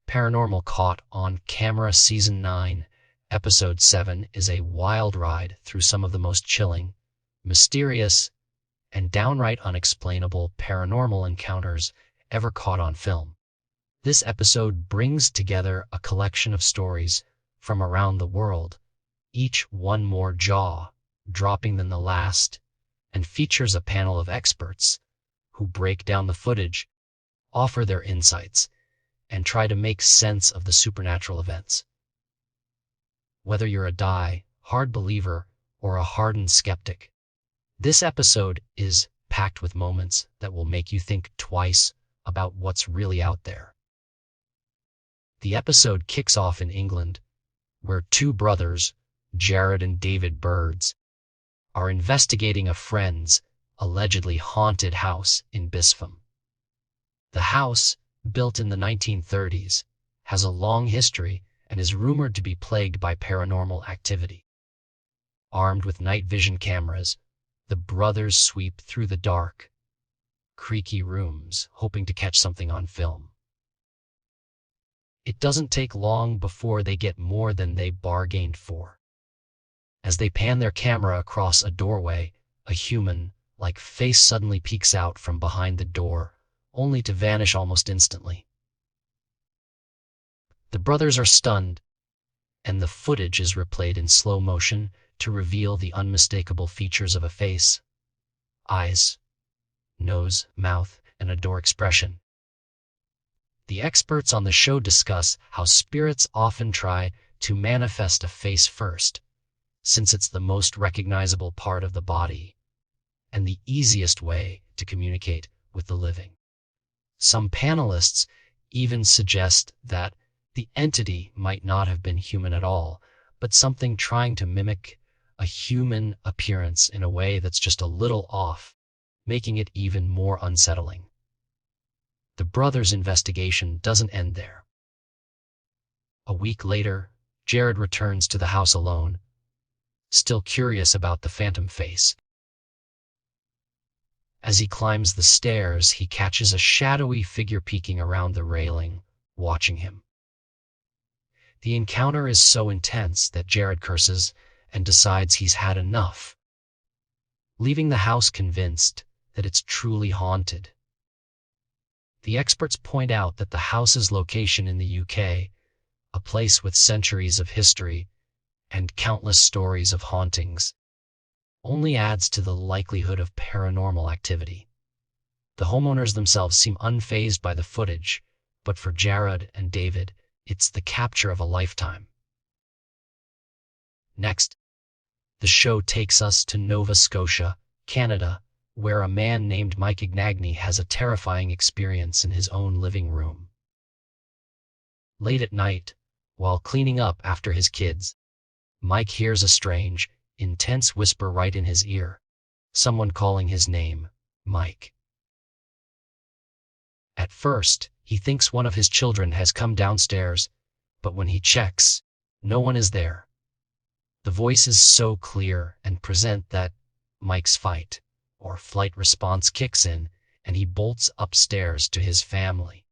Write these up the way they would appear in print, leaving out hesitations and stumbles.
Paranormal Caught on Camera Season 9, Episode 7 is a wild ride through some of the most chilling, mysterious, and downright unexplainable paranormal encounters ever caught on film. This episode brings together a collection of stories from around the world, each one more jaw-dropping than the last, and features a panel of experts who break down the footage, offer their insights, and try to make sense of the supernatural events. Whether you're a die-hard believer or a hardened skeptic, this episode is packed with moments that will make you think twice about what's really out there. The episode kicks off in England, where two brothers, Jared and David Birds, are investigating a friend's allegedly haunted house in Bispham. The house, built in the 1930s, has a long history and is rumored to be plagued by paranormal activity. Armed with night vision cameras, the brothers sweep through the dark, creaky rooms, hoping to catch something on film. It doesn't take long before they get more than they bargained for. As they pan their camera across a doorway, a human-like face suddenly peeks out from behind the door, only to vanish almost instantly. The brothers are stunned, and the footage is replayed in slow motion to reveal the unmistakable features of a face: eyes, nose, mouth, and a door expression. The experts on the show discuss how spirits often try to manifest a face first, since it's the most recognizable part of the body and the easiest way to communicate with the living. Some panelists even suggest that the entity might not have been human at all, but something trying to mimic a human appearance in a way that's just a little off, making it even more unsettling. The brothers' investigation doesn't end there. A week later, Jared returns to the house alone, still curious about the phantom face. As he climbs the stairs, he catches a shadowy figure peeking around the railing, watching him. The encounter is so intense that Jared curses and decides he's had enough, leaving the house convinced that it's truly haunted. The experts point out that the house's location in the UK, a place with centuries of history and countless stories of hauntings, only adds to the likelihood of paranormal activity. The homeowners themselves seem unfazed by the footage, but for Jared and David, it's the capture of a lifetime. Next, the show takes us to Nova Scotia, Canada, where a man named Mike Ignagni has a terrifying experience in his own living room. Late at night, while cleaning up after his kids, Mike hears a strange, intense whisper right in his ear, someone calling his name, Mike. At first, he thinks one of his children has come downstairs, but when he checks, no one is there. The voice is so clear and present that Mike's fight or flight response kicks in, and he bolts upstairs to his family.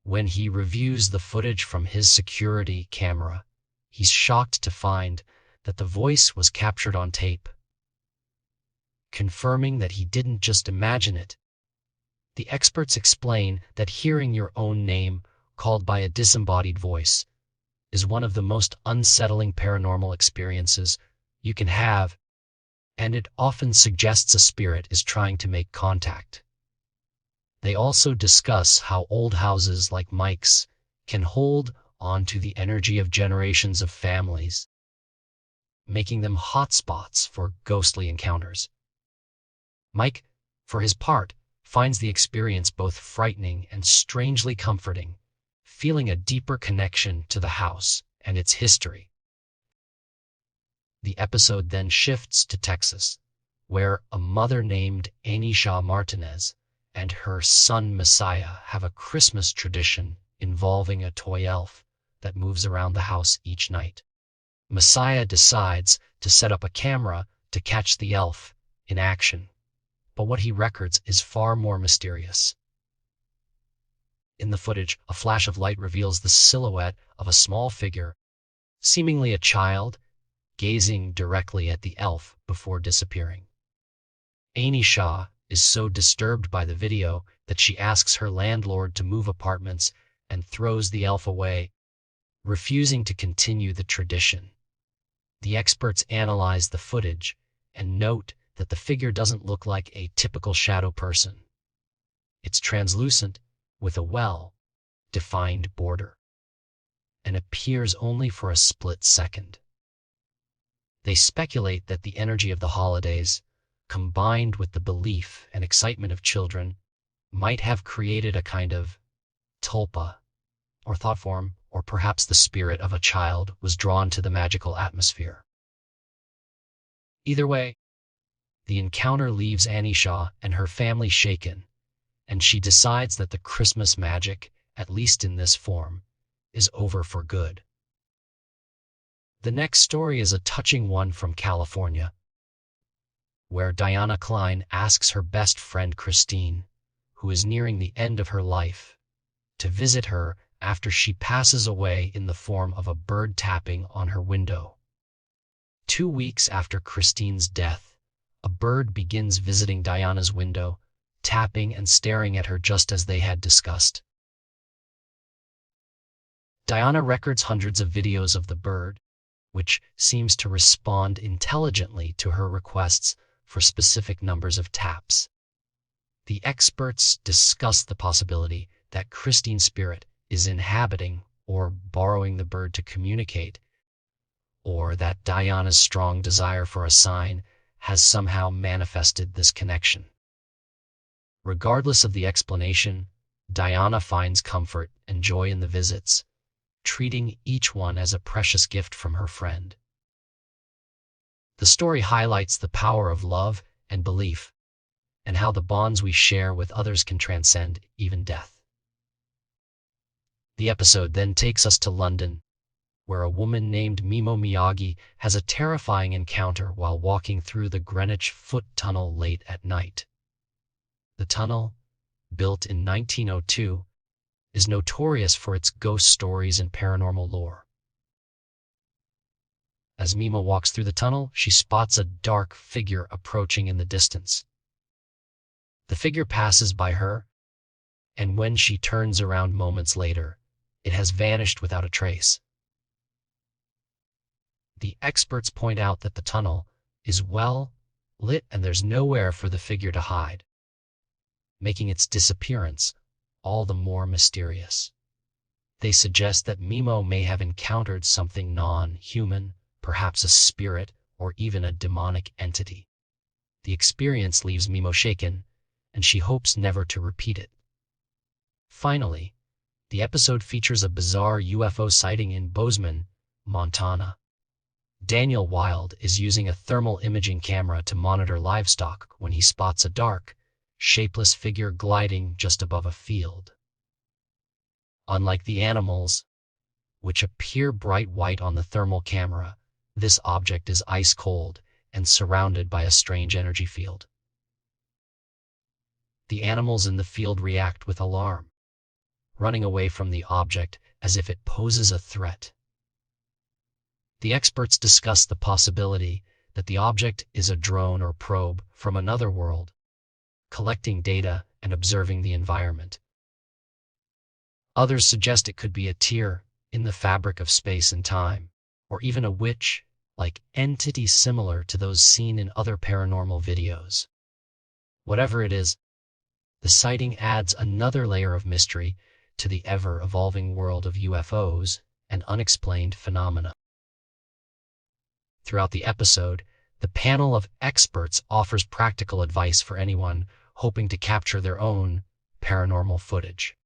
When he reviews the footage from his security camera, he's shocked to find that the voice was captured on tape, confirming that he didn't just imagine it. The experts explain that hearing your own name called by a disembodied voice is one of the most unsettling paranormal experiences you can have, and it often suggests a spirit is trying to make contact. They also discuss how old houses like Mike's can hold on to the energy of generations of families, making them hotspots for ghostly encounters. Mike, for his part, finds the experience both frightening and strangely comforting, feeling a deeper connection to the house and its history. The episode then shifts to Texas, where a mother named Anisha Martinez and her son Messiah have a Christmas tradition involving a toy elf that moves around the house each night. Messiah decides to set up a camera to catch the elf in action, but what he records is far more mysterious. In the footage, a flash of light reveals the silhouette of a small figure, seemingly a child, gazing directly at the elf before disappearing. Amy Shaw is so disturbed by the video that she asks her landlord to move apartments and throws the elf away, refusing to continue the tradition. The experts analyze the footage and note that the figure doesn't look like a typical shadow person. It's translucent with a well-defined border and appears only for a split second. They speculate that the energy of the holidays, combined with the belief and excitement of children, might have created a kind of tulpa, or thought form, or perhaps the spirit of a child was drawn to the magical atmosphere. Either way, the encounter leaves Annie Shaw and her family shaken, and she decides that the Christmas magic, at least in this form, is over for good. The next story is a touching one from California, where Diana Klein asks her best friend Christine, who is nearing the end of her life, to visit her after she passes away in the form of a bird tapping on her window. 2 weeks after Christine's death, a bird begins visiting Diana's window, tapping and staring at her just as they had discussed. Diana records hundreds of videos of the bird, which seems to respond intelligently to her requests for specific numbers of taps. The experts discuss the possibility that Christine's spirit is inhabiting or borrowing the bird to communicate, or that Diana's strong desire for a sign has somehow manifested this connection. Regardless of the explanation, Diana finds comfort and joy in the visits, treating each one as a precious gift from her friend. The story highlights the power of love and belief, and how the bonds we share with others can transcend even death. The episode then takes us to London, where a woman named Mimo Miyagi has a terrifying encounter while walking through the Greenwich Foot Tunnel late at night. The tunnel, built in 1902, is notorious for its ghost stories and paranormal lore. As Mimo walks through the tunnel, she spots a dark figure approaching in the distance. The figure passes by her, and when she turns around moments later, it has vanished without a trace. The experts point out that the tunnel is well lit and there's nowhere for the figure to hide, making its disappearance all the more mysterious. They suggest that Mimo may have encountered something non-human, perhaps a spirit or even a demonic entity. The experience leaves Mimo shaken, and she hopes never to repeat it. Finally, the episode features a bizarre UFO sighting in Bozeman, Montana. Daniel Wild is using a thermal imaging camera to monitor livestock when he spots a dark, shapeless figure gliding just above a field. Unlike the animals, which appear bright white on the thermal camera, this object is ice cold and surrounded by a strange energy field. The animals in the field react with alarm, running away from the object as if it poses a threat. The experts discuss the possibility that the object is a drone or probe from another world, collecting data and observing the environment. Others suggest it could be a tear in the fabric of space and time, or even a witch-like entity similar to those seen in other paranormal videos. Whatever it is, the sighting adds another layer of mystery to the ever-evolving world of UFOs and unexplained phenomena. Throughout the episode, the panel of experts offers practical advice for anyone hoping to capture their own paranormal footage.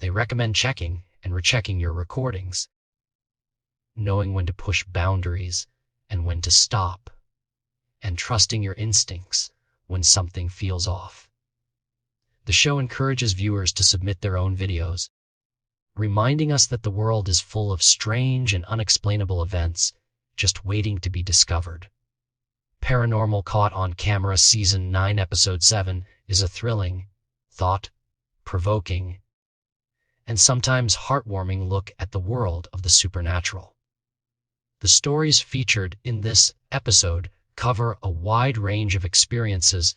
They recommend checking and rechecking your recordings, knowing when to push boundaries and when to stop, and trusting your instincts when something feels off. The show encourages viewers to submit their own videos, reminding us that the world is full of strange and unexplainable events just waiting to be discovered. Paranormal Caught on Camera Season 9 Episode 7 is a thrilling, thought thought-provoking, and sometimes heartwarming look at the world of the supernatural. The stories featured in this episode cover a wide range of experiences,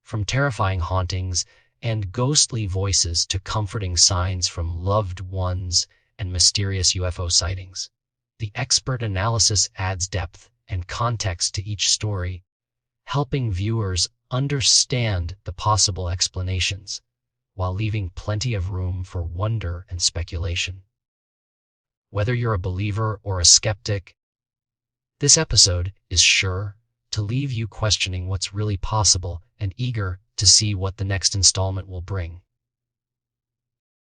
from terrifying hauntings and ghostly voices to comforting signs from loved ones and mysterious UFO sightings. The expert analysis adds depth and context to each story, helping viewers understand the possible explanations, while leaving plenty of room for wonder and speculation. Whether you're a believer or a skeptic, this episode is sure to leave you questioning what's really possible and eager to see what the next installment will bring.